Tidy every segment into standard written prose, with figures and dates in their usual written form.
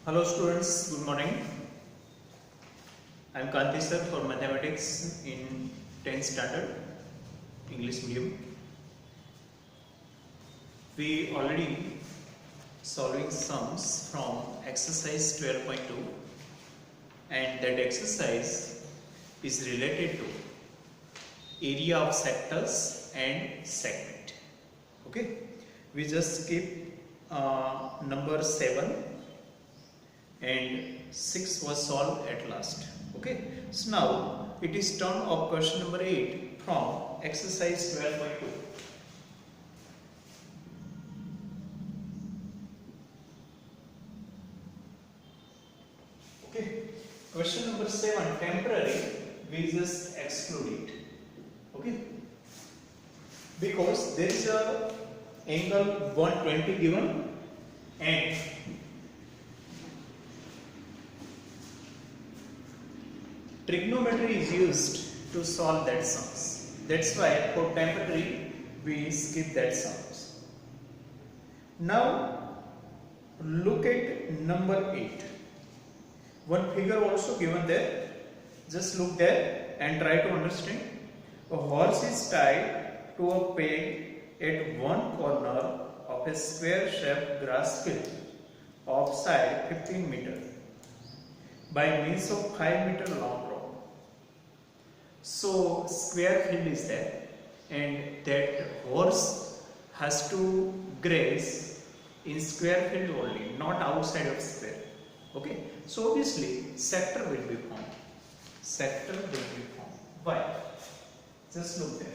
Hello students, good morning. I am Kanti sir for mathematics in 10th standard English medium. We already solving sums from exercise 12.2 and that exercise is related to area of sectors and segment. Okay, we just skip number 7 and 6 was solved at last. Okay, so now it is turn of question number 8 from exercise 12.2. Okay, question number 7 temporary, we just exclude it. Okay, because there is a angle 120 given and trigonometry is used to solve that sums. That's why for temporary we skip that sums. Now look at number 8. One figure also given there. Just look there and try to understand. A horse is tied to a peg at one corner of a square shaped grass field of side 15 meter by means of 5 meter long rope. So square field is there and that horse has to graze in square field only, not outside of square. Okay, so obviously sector will be formed. Sector will be formed. Why? Just look there.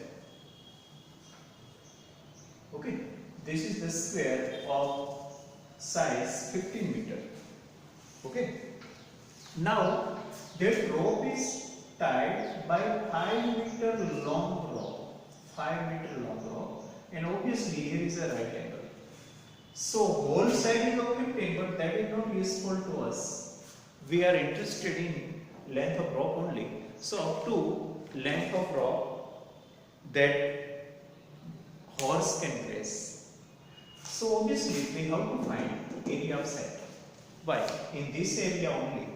Okay, this is the square of size 15 meter. Okay, now that rope is tied by 5 meter long rope. 5 meter long rope, and obviously here is a right angle. So whole side is of 15, but that is not useful to us. We are interested in length of rope only. So up to length of rope that horse can graze. So obviously we have to find area of sector. Why? In this area only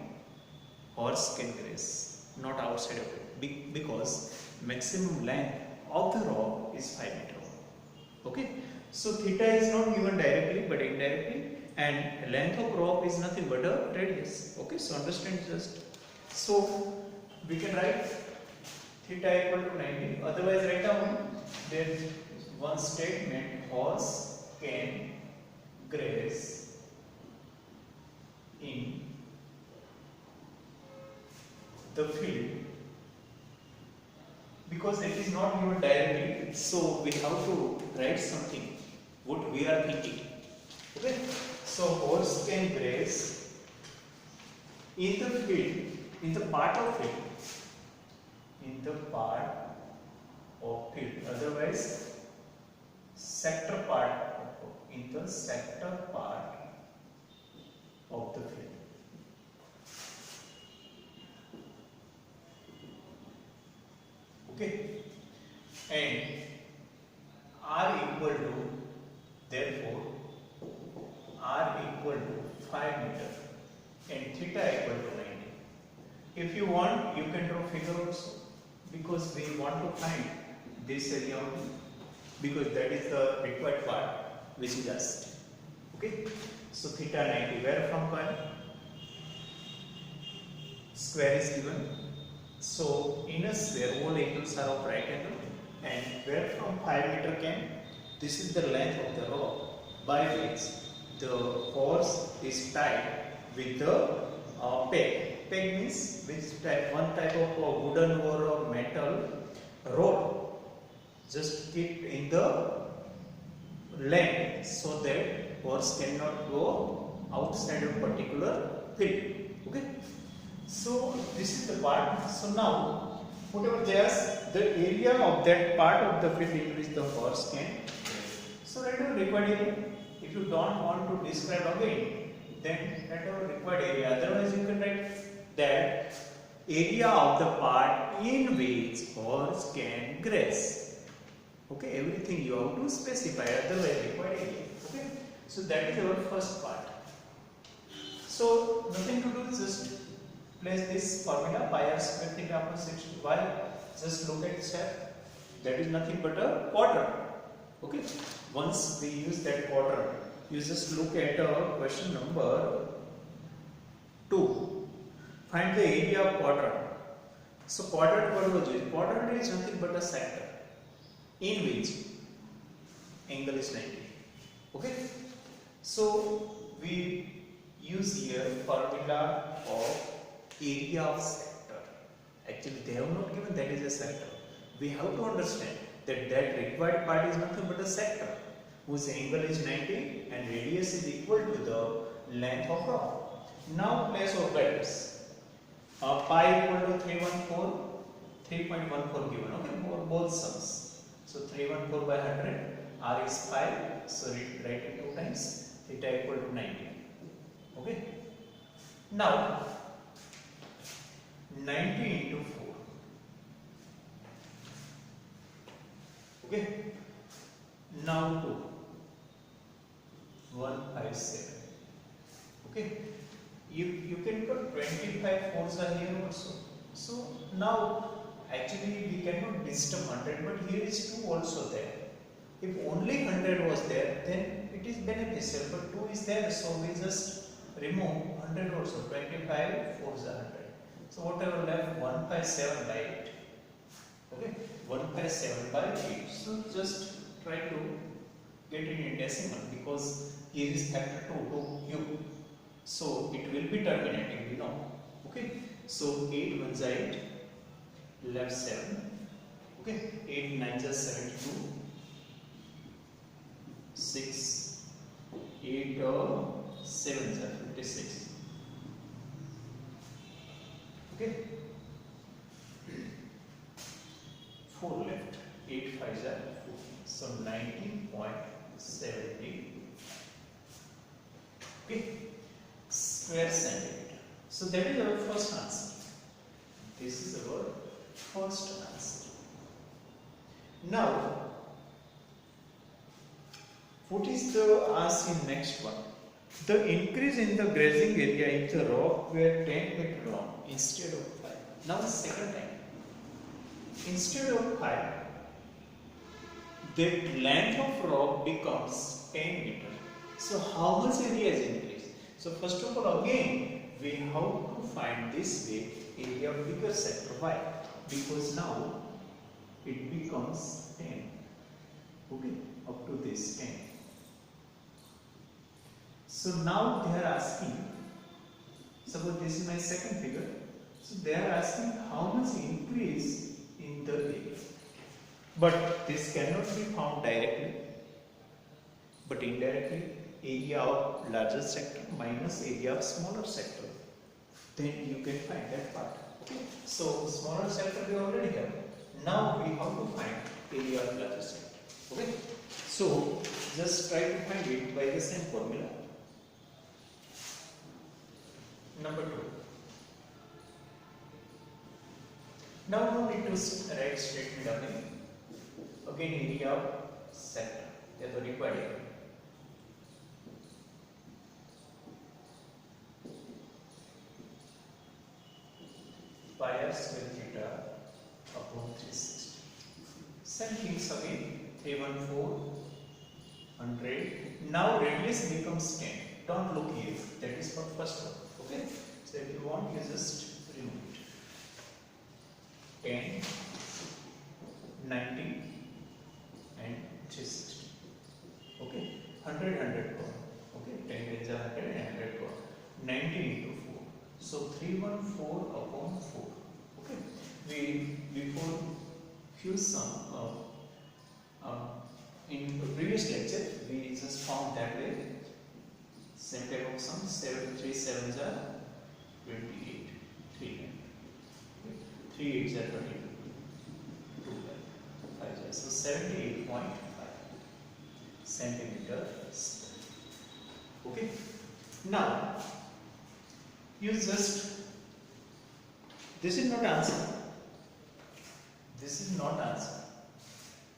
horse can graze, not outside of it, because maximum length of the rope is 5 meter. Okay, so theta is not given directly but indirectly, and length of rope is nothing but a radius. Okay, so understand just. So we can write theta equal to 90. Otherwise, write down there is one statement: horse can graze in the field. Because it is not given directly, so we have to write something what we are thinking. Okay, so horse can graze in the field, in the part of field, in the part of field. Otherwise, sector part, in the sector part of the field. Okay, and R equal to, therefore R equal to 5 meter and theta equal to 90. If you want, you can draw figure also, because we want to find this area only, because that is the required part which is asked. Okay, so theta 90, where from point? Square is given. So in a sphere, all angles are of right angle, and where from 5 meter came? This is the length of the rope by which the horse is tied with the peg. Peg means which type? One type of wooden or metal rod. Just keep in the length so that horse cannot go outside a particular field. Okay. So this is the part. So now whatever there's the area of that part of the field in which the horse can. So write down required area. If you don't want to describe again, then write down required area. Otherwise you can write that area of the part in which horse can graze. Okay, everything you have to specify, otherwise required area. Okay, so that is our first part. So nothing to do, just place this formula pi r square theta upon 60. Why? Just look at step. That is nothing but a quadrant. Okay. Once we use that quadrant, you just look at question number 2. Find the area of quadrant. So quadrant what was it? Quadrant is nothing but a sector in which angle is 90. Okay. So we use here formula of area of sector. Actually they have not given that is a sector. We have to understand that that required part is nothing but a sector whose angle is 90 and radius is equal to the length of rod. Now place our values. Pi equal to 3.14 given, okay, for both sums. So 314 by 100, r is 5, so write it 2 times, theta equal to 90. Okay. Now 90 into 4. Okay. Now 2. 157. Okay. You can put 25 fours are here also. So now actually we cannot disturb 100, but here is 2 also there. If only 100 was there, then it is beneficial, but 2 is there, so we just remove 100 also. 25 fours are 100. So whatever left, 157 by 8. Okay, 157 by 8. So just try to get it in decimal because here is factor 2 to cube. So it will be terminating, we know. Okay, so 8 1s are 8, left 7. Okay, 8 9s are 72, 6, 8 7s are 56. Okay, 4 left, 8 5s are 14. So 19.70. Okay, square centimeter. So that is our first answer. This is our first answer. Now, what is the ask in next one? The increase in the grazing area in the rock were 10 meter long instead of 5. Now the second time. Instead of 5, the length of rock becomes 10 meter. So how much area is increased? So first of all, again we have to find this way area of bigger sector. Why? Because now it becomes 10. Okay, up to this 10. So now they are asking, suppose this is my second figure. So they are asking how much increase in the area. But this cannot be found directly, but indirectly. Area of larger sector minus area of smaller sector, then you can find that part. Okay, so smaller sector we already have. Now we have to find area of larger sector. Okay, so just try to find it by the same formula. Number 2. Now no need to write statement again area of sector, that is required area. Pi r square theta upon 360. Same things again. 314, 100. Now radius becomes 10. Don't look here. That is for first one. Okay. So if you want, you just remove it. 10, 90, and 360. Okay. 100, 100 go. Okay. 10 is 100 and 100 go. 90 into 4. So 314 upon 4. Okay. We before few sum in the previous lecture we just found that way. Same type of sum. 7 3 7s are 28. 3 3 8s are 22. 2 5 5. So 78.5 centimeter square. Okay. Now you just, this is not answer. This is not answer.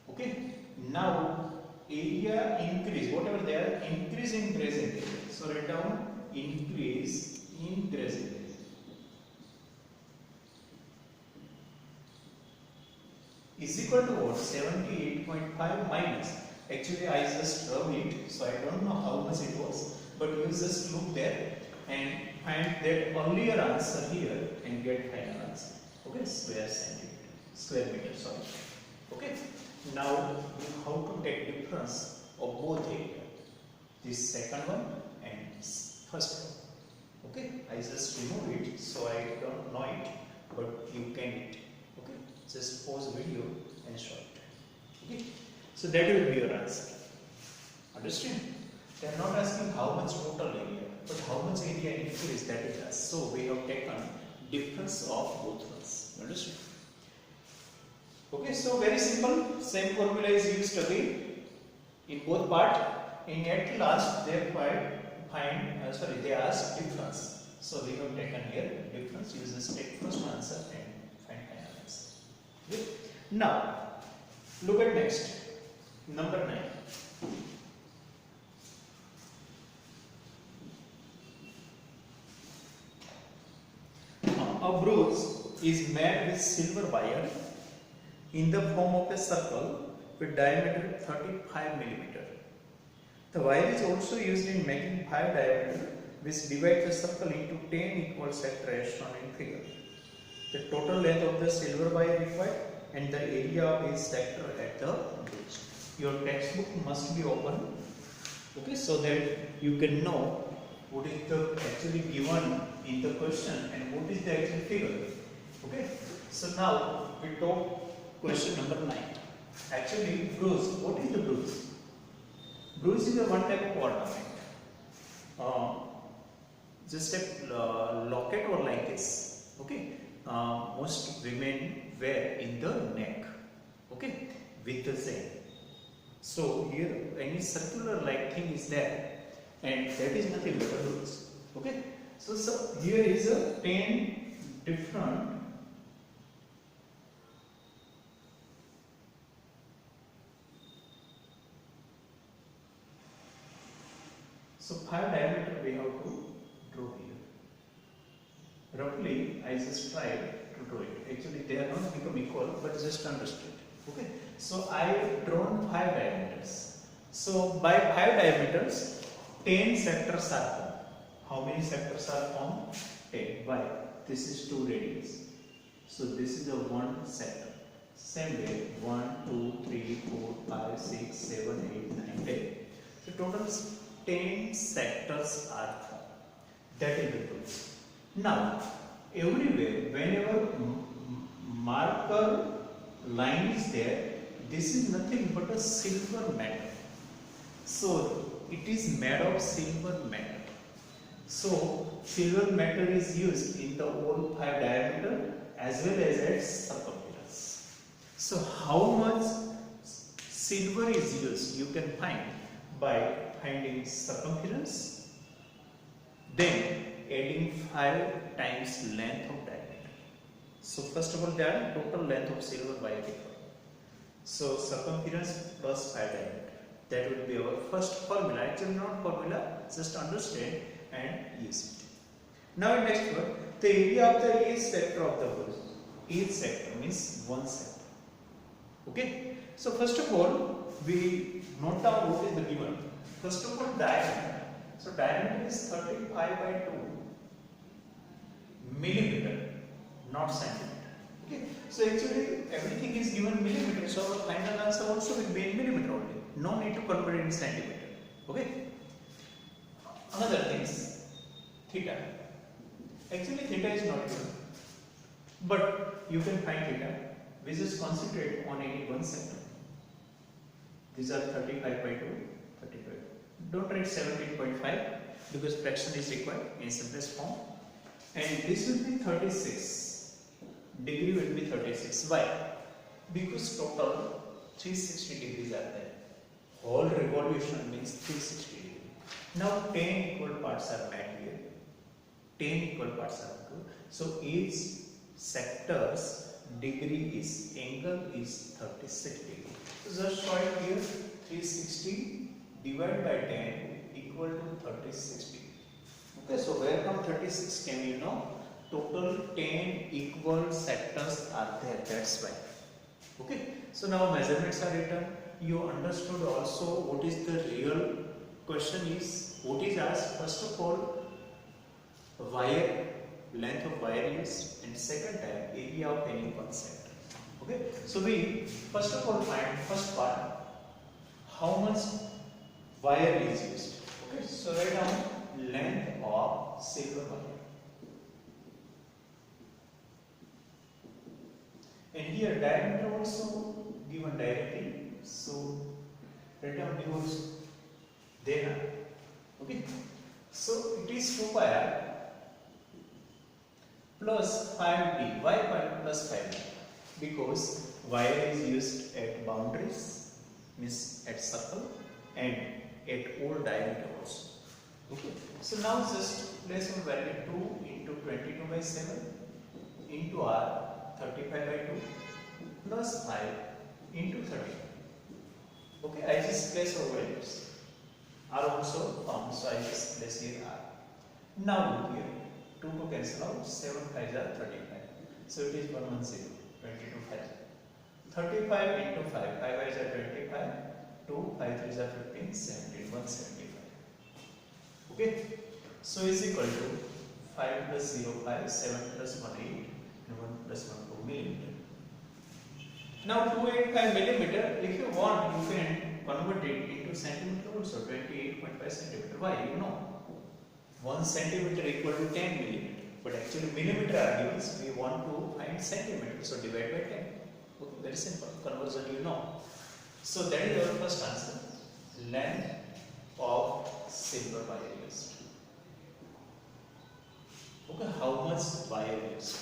Okay. Now area increase, whatever they are, increase in grazing area. So write down increase increasingly. Is equal to what? 78.5 minus. Actually, I just wrote it, so I don't know how much it was. But you just look there and find that earlier answer here and get final answer. Okay, square meter. Sorry. Okay. Now, how to take difference of both area? This second one and first one. Okay, I just remove it, so I don't know it, but you can it. Okay, just pause video and show it. Okay, so that will be your answer. Understand? They are not asking how much total area, but how much area increase that is asked. So we have taken difference of both ones. Understand? Okay, so very simple. Same formula is used again in both part. And at last they they ask difference. So we have taken here difference. You just take first answer and find final answer. Okay? Now look at next, number 9. A bruise is made with silver wire in the form of a circle with diameter 35 millimeter. The wire is also used in making 5 diameter, which divides the circle into 10 equal sectors as shown in figure. The total length of the silver wire required and the area of each sector at the bridge. Your textbook must be open, okay, so that you can know what is the actually given in the question and what is the actual figure. Okay, so now we talk question number 9. Actually, bruise. What is the bruise? Bruise is a one type of ornament. Just a locket or like this. Okay, most women wear in the neck. Okay, with the chain. So here any circular like thing is there, and that is nothing but a bruise. Okay, so here is a 10 different So 5 diameter we have to draw here. Roughly, I just tried to draw it. Actually, they are not become equal, but just understood. Okay. So I have drawn 5 diameters. So by 5 diameters, 10 sectors are formed. How many sectors are formed? 10. Why? This is 2 radius. So this is a 1 sector. Same way, 1, 2, 3, 4, 5, 6, 7, 8, 9, 10. So total 10 sectors are formed. That is the truth. Now, everywhere, whenever marker line is there, this is nothing but a silver metal. So, it is made of silver metal. So, silver metal is used in the whole 5 diameter as well as its circumference. So, how much silver is used, you can find by finding circumference, then adding 5 times length of diameter. So first of all, that total length of silver wire required. So circumference plus 5 diameter. That will be our first formula. Actually not formula, just understand and use it. Now in next one, the area of the each sector of the bruise. Each sector means 1 sector. Okay. So first of all, we note down what is the given. First of all, diameter. So diameter is 35 by 2 millimeter, not centimeter. Okay. So actually everything is given millimeter. So our final answer also will be in millimeter only. No need to convert it in centimeter. Okay. Another things, theta. Actually theta is not given, but you can find theta. We just concentrate on any one sector. These are 35 by 2, 35. Don't write 17.5 because fraction is required in simplest form. And this will be 36. Degree will be 36. Why? Because total 360 degrees are there. Whole revolution means 360 degrees. Now 10 equal parts are made here. 10 equal parts are good. So each sector's degree is, angle is 36 degrees. So just write here 360 divided by 10 equal to 36 degree. Okay, So where from 36 came, you know, total 10 equal sectors are there, that's why. Okay, so now measurements are written. You understood also what is the real question is, what is asked. First of all, wire, length of wire used, and second time area of any one sector. Okay, so we first of all find first part, how much wire is used. Okay, so write down length of silver wire. And here diameter also given directly. So write down because there. Okay, so it is 2 pi plus 5d. Why plus 5d? Because wire is used at boundaries, means at circle, and at all diameter also. Okay, so now just place one value 2 into 22 by 7 into r 35 by 2 plus 5 into 35. Okay, I just place our values. R also found, so I just place here R. Now look here, 2 to cancel out, 7 5s are 35. So it is 110, 22 5. 35 into 5, 5 5s are 25, 2, 5 3s are 15, 17, 175. Okay, so is equal to 5 plus 0, 5, 7 plus 1, 8, and 1 plus 1, 4 millimeter. Now 285 millimeter, if you want, you can convert it into centimeter also, 28.5 centimeter. Why? You know, 1 centimeter equal to 10 millimeter. But actually millimeter are given, so we want to find centimeter, so divide by 10. Okay, very simple conversion, you know. So that is our first answer. Length of silver wire used. Okay, how much wire used?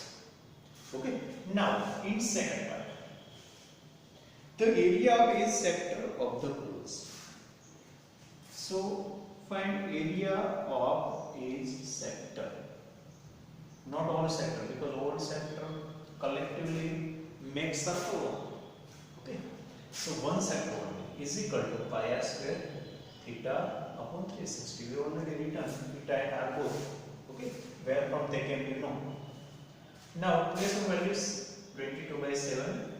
Okay, now in second part, the area of each sector of the poles. So find area of each sector. Not all sector, because all sector collectively make circle. Okay, so one sector is equal to pi r square theta upon 360. We already written theta and r both. Okay, where from they came, you know. Now place the values 22 by 7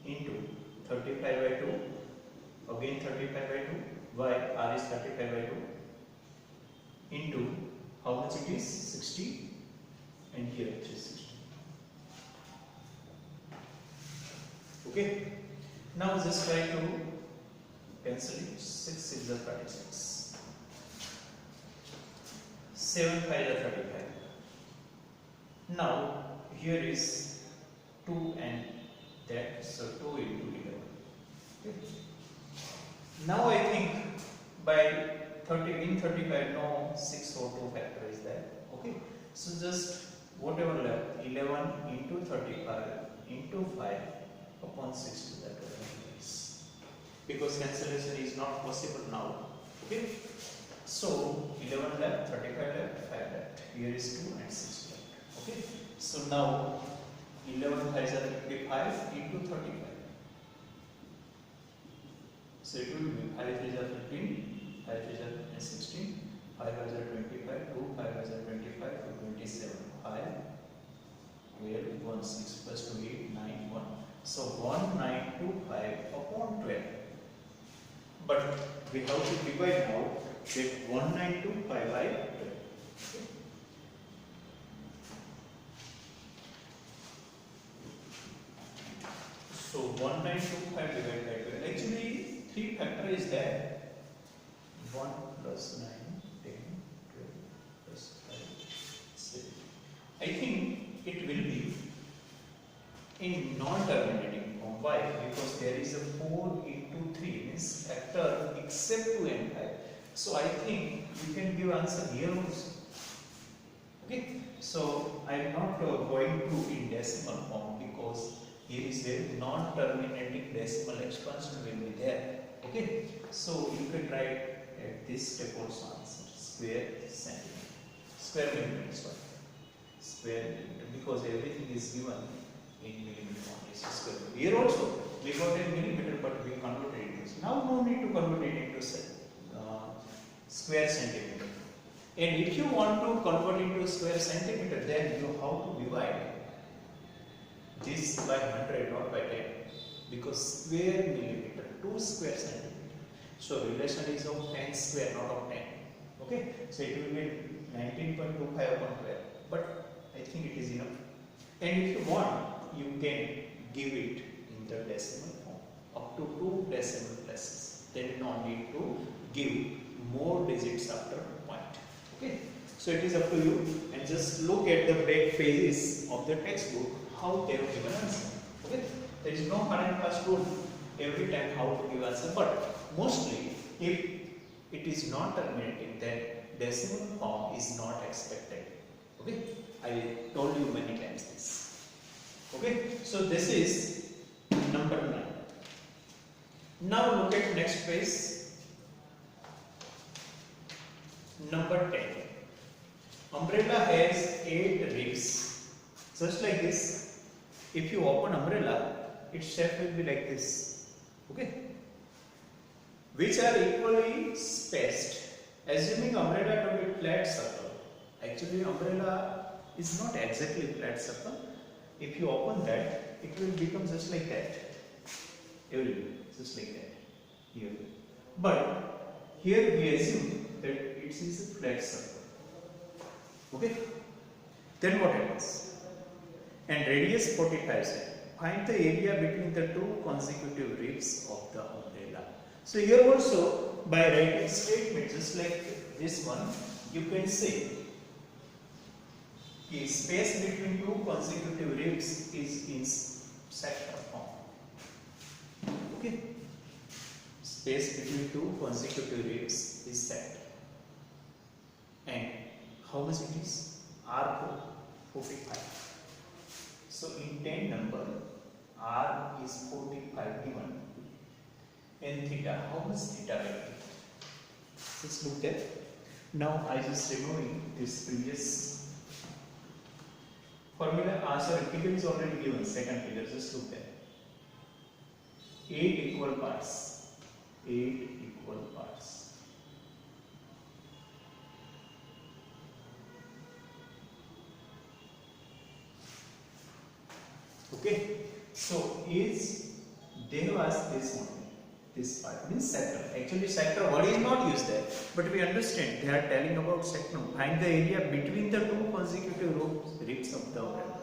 into 35 by 2, again 35 by 2, why r is 35 by 2, into how much it is, 60, and here it is 60. Okay, now just try to cancel it. 6 is the 36, 7 5 is 35. Now here is 2 and that, so 2 into 11. Okay. Now I think by 30 in 35, no 6 or 2 factor is there. Okay, so just whatever left, 11 into 35 into 5 upon 60, that is, because cancellation is not possible now. Okay, so 11 left, 35 left, 5 left. Here is 2 and 6 left. Okay, so now 11 5s are 55 into 35. So it will be 5 3s are 15, 5 3s are 16, 5 5s are 25, 2 5 5s are 25, 2 27, 5, 12, 1 6 plus 2 8, 9 1. So 1925 upon 12. But we have to divide now that 1925 by 12. Okay. So 1925 divided by 12. Actually, 3 factor is there. 1 plus 9, 10, 12 plus 5, 7. I think it will be in non-terminating form. Why? Because there is a 4 into 3 means factor except 2 and 5. So I think you can give answer here also. Okay. So I am not going to in decimal form because here is a non-terminating decimal expansion will be there. Okay, so you can write at this step also answer square centimeter, square millimeter, sorry, square millimeter, because everything is given in millimeter only. So square millimeter. Here also we got in millimeter, but we converted it into. Now no need to convert it into square centimeter. And if you want to convert into square centimeter, then you have to divide this by 100, not by 10, because square millimeter, 2 square centimeter. So relation is of 10 square, not of 10. Okay, so it will be 19.25 upon 12, but I think it is enough. And if you want, you can give it in the decimal form, up to 2 decimal places. Then no need to give more digits after point. Okay, so it is up to you, and just look at the back pages of the textbook how they have given answer. Okay, there is no hard and fast rule every time how to give answer, but mostly if it is not terminating, then decimal form is not expected. Okay, I told you many times this. Okay, so this is number 9. Now look at next page, number 10. Umbrella has 8 ribs, just like this. If you open umbrella, its shape will be like this. Okay, which are equally spaced. Assuming umbrella to be flat circle. Actually, umbrella is not exactly flat circle. If you open that, it will become just like that. It will be just like that here. But here we assume that it is a flat circle. Okay. Then what happens? And radius 45 cm. Find the area between the 2 consecutive ribs of the umbrella. So here also, by writing statement just like this one, you can say the space between 2 consecutive ribs is in sector form. Okay, space between 2 consecutive ribs is sector, and how much it is? R 45. So in 10 number, R is 45 given. And theta, how much theta will be? Just look there. Now I just removing this previous formula. Sorry, figure is already given. Second figure, just look there. 8 equal parts. 8 equal parts. Okay. So is they have asked this one. This part means sector. Actually, sector word is not used there, but we understand they are telling about sector. Find the area between the 2 consecutive ribs of the umbrella.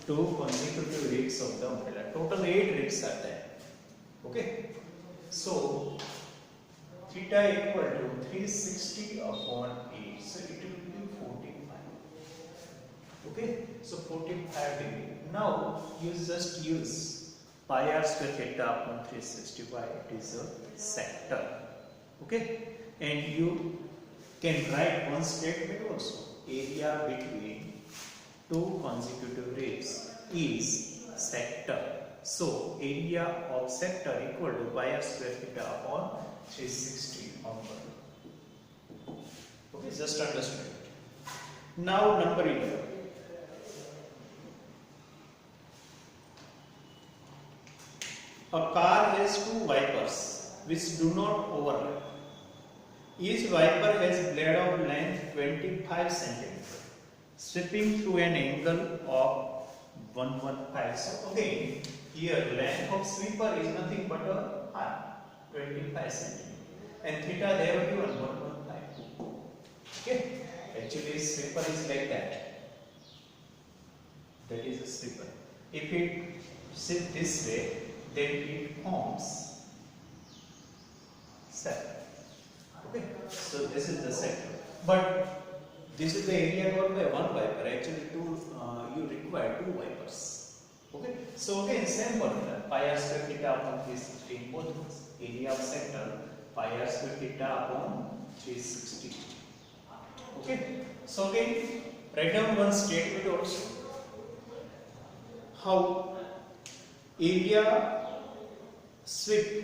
2 consecutive ribs of the umbrella. Total 8 ribs are there. Okay. So theta equal to 360 upon 8. So it will be 45. Okay. So 45 degree. Now you just use pi r square theta upon 365, it is a sector. Okay, and you can write one statement also. Area between 2 consecutive ribs is sector. So area of sector equal to pi r square theta upon 360 upon. Okay, just understand it. Now number 11. A car has 2 wipers which do not overlap. Each wiper has blade of length 25 cm, sweeping through an angle of 115. So again, here length of sweeper is nothing but a r, 25 cm, and theta they have given 115. Okay, actually sweeper is like that. That is a sweeper. If it sit this way, then it forms sector. Okay, so this is the sector, but this is the area covered by one wiper. Actually, you require 2 wipers. Okay, so again same formula: pi r square theta upon 360 in both ways. Area of sector pi r square theta upon 360. Okay, so again write down one statement also. How area swept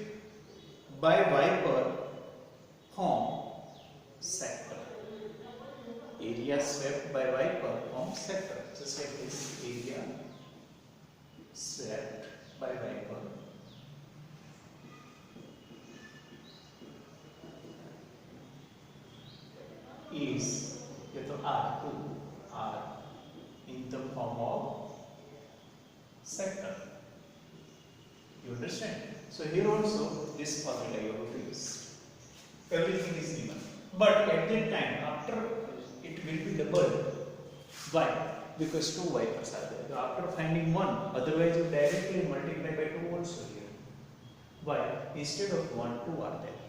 by wiper form sector. Area swept by wiper form sector. Just like this, area swept by wiper is ये तो R2 R in the form of sector. You understand? So here also this formula you have to use. Everything is given, but at that time after it will be doubled. Why? Because two vipers are there. So after finding one, otherwise you directly multiply by 2 also here. Why? Instead of 1, 2 are there.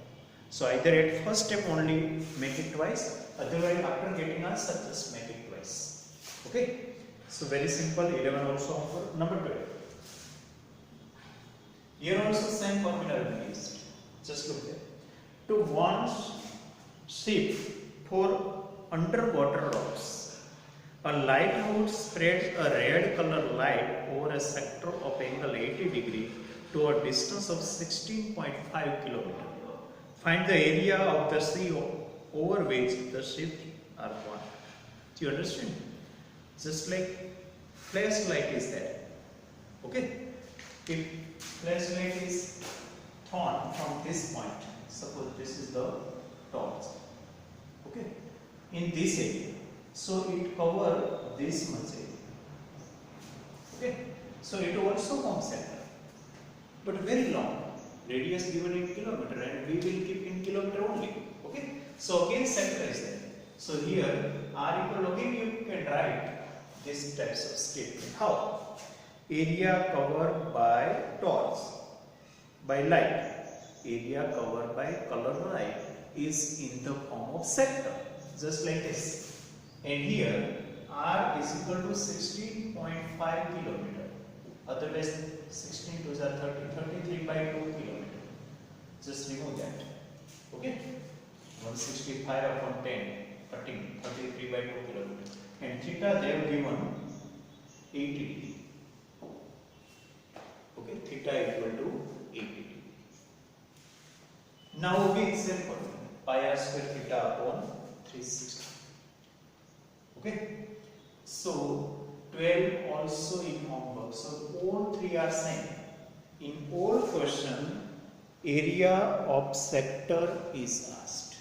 So either at first step only make it twice, otherwise after getting answer just make it twice. Okay? So very simple. 11 also offer. Number 12. Here also same formula will be used. Just look there. To one ship for underwater rocks, a lighthouse spreads a red color light over a sector of angle 80 degree to a distance of 16.5 km. Find the area of the sea over which the ships are gone. Do you understand? Just like flashlight is there. Okay? If flashlight is thrown from this point, suppose this is the torch. Okay? In this area. So it cover this much area. Okay? So it also forms center. But very long. Radius given in kilometer and we will keep in kilometer only. Okay? So again center is there. So here R equal again you can write this types of statement. How? Area covered by torch, by light. Area covered by colored light is in the form of sector. Just like this. And here R is equal to 16.5 kilometer. Otherwise 16 to 30, 33 by 2 kilometer. Just remove that. Okay? 165 upon 10, 13, 33 by 2 kilometer. And theta they have given 80 degree. Okay? Theta equal to 80 degree. Now we same formula. Pi r square theta upon 360. Okay? So 12 also in homework. So all three are same. In all question, area of sector is asked.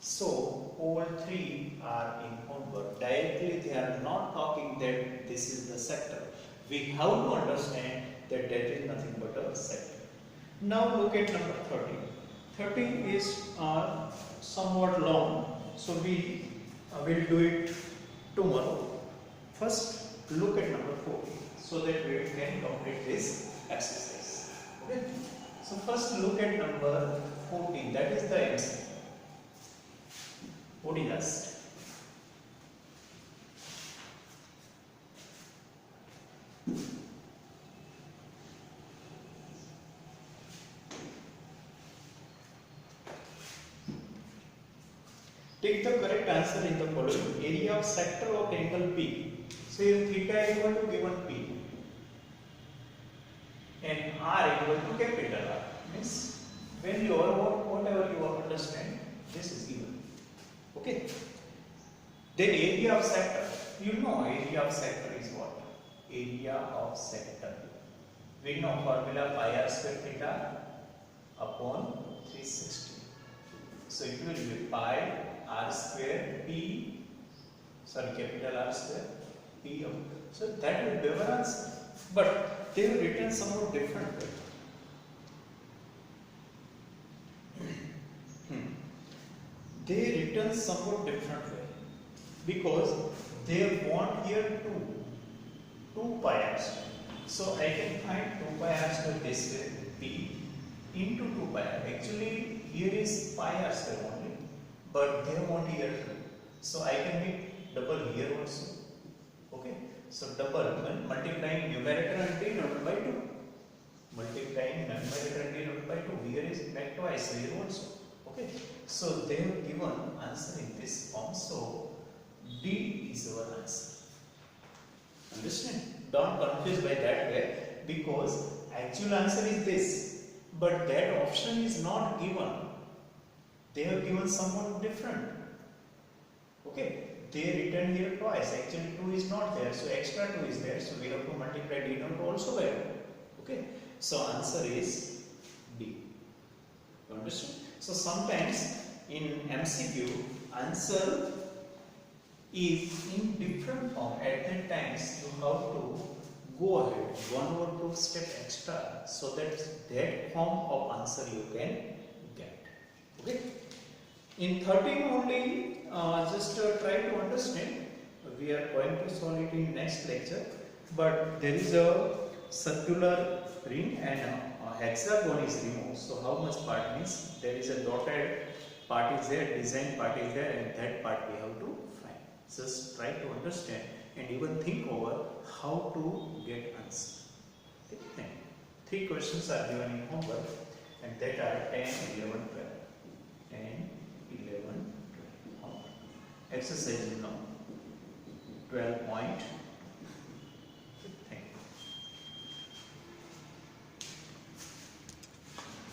So all three are in homework. Directly they are not talking that this is the sector. We have to understand that that is nothing but a sector. Now look at number 13. 13 is somewhat long. So we will do it tomorrow. First look at number 14 so that we can complete this exercise. Okay? So first look at number 14, that is the MC. What is asked? Take the correct answer in the following. Area of sector of angle P. So here theta equal to given P and R equal to capital R. Means value or whatever you understand, this is given. Okay. Then area of sector. You know area of sector is what? Area of sector. We know formula pi r square theta upon 360. So it will be pi r square P, capital R square P of. So that will be our answer. But they have written somewhat different way. They written somewhat different way because they want here 2 pi r square. So I can find 2 pi r square this way P into 2 pi r. Actually here is pi r square only, but they want here 2. So I can make double here also. Okay. So double when multiplying numerator and denominator by 2. Multiplying numerator and denominator by 2. Here is back twice here also. Okay. So they have given answer in this form. So D is our answer. Understand? Don't confuse by that way because actual answer is this, but that option is not given. They have given somewhat different. Okay. They written here twice. Actually 2 is not there. So extra 2 is there. So we have to multiply denominator also by 2. Okay. So answer is D. You understand? So sometimes in MCQ answer is in different form, at that times you have to go ahead 1 or 2 step extra, so that form of answer you can get. Okay. In 13 only, just try to understand. We are going to solve it in next lecture. But there is a circular ring and a hexagon is removed. So how much part means there is a dotted part is there, design part is there, and that part we have to find. Just try to understand and even think over how to get answer. Okay. 3 questions are given in homework, and that are 10, 11, 12. 10, 11, 12. Exercise now 12.1.